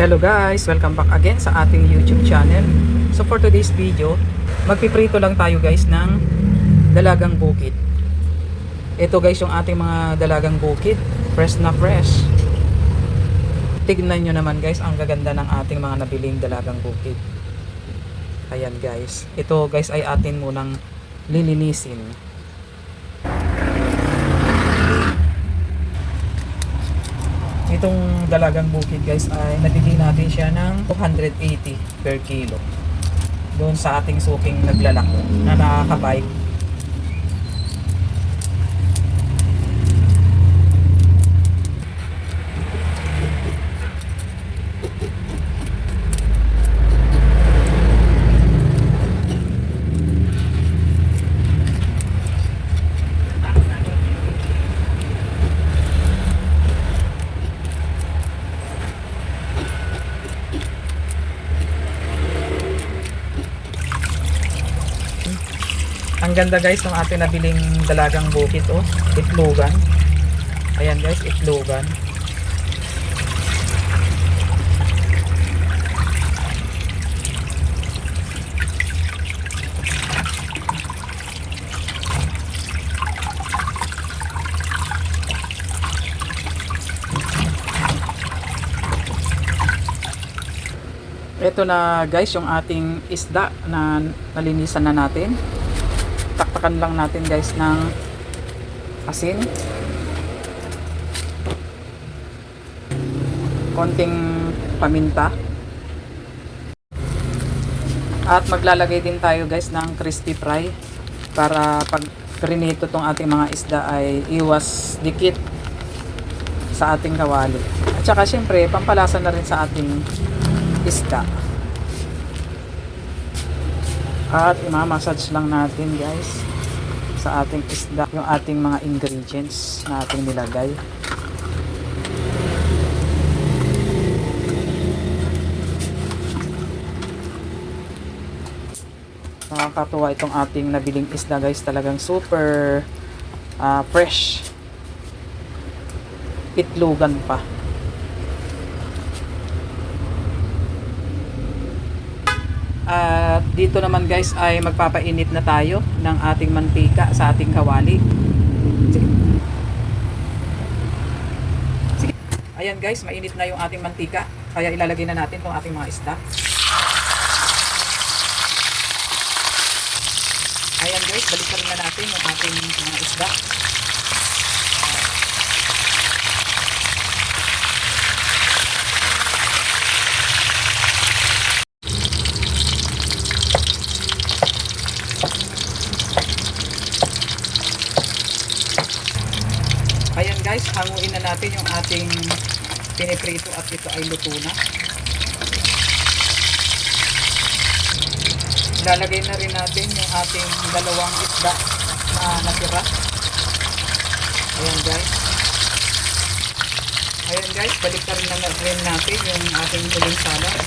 Hello guys! Welcome back again sa ating YouTube channel. So for today's video, magpiprito lang tayo guys ng dalagang bukid. Ito guys yung ating mga dalagang bukid. Fresh na fresh. Tignan nyo naman guys ang gaganda ng ating mga nabiling dalagang bukid. Ayan guys. Ito guys ay atin munang lilinisin. Itong dalagang bukid guys ay nabili natin siya ng 280 per kilo doon sa ating suking naglalako na nakakabike. Ang ganda guys ng ating nabiling dalagang bukid, oh, itlogan. Ayan guys, itlogan. Ito na guys yung ating isda na nalinisan na natin. Taktakan lang natin guys ng asin, konting paminta, at maglalagay din tayo guys ng crispy fry para pag prinito tong ating mga isda ay iwas dikit sa ating kawali. At saka syempre pampalasa na rin sa ating isda. At i-massage lang natin guys sa ating isda yung ating mga ingredients na ating nilagay. Nakakatuwa itong ating nabiling isda guys, talagang super fresh. Itlogan pa. At dito naman guys ay magpapainit na tayo ng ating mantika sa ating kawali. Sige. Sige. Ayan guys, mainit na yung ating mantika. Kaya ilalagay na natin itong ating mga isda. Ayan guys, balikan na natin yung ating mga isda. Ayan guys, hanguin na natin yung ating piniprito at ito ay luto na. Lalagay na rin natin yung ating dalawang isda na natira. Ayan guys. Ayan guys, balikan na rin natin yung ating huling salad.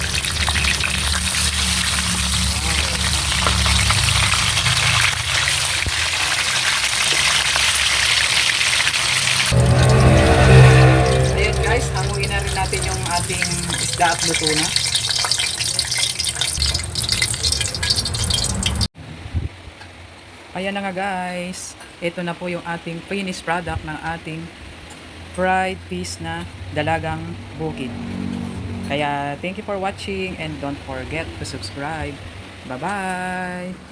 Hanguin na rin natin yung ating isda at luto na. Ayan na nga guys. Ito na po yung ating finished product ng ating fried fish na dalagang bukid. Kaya thank you for watching and don't forget to subscribe. Bye bye!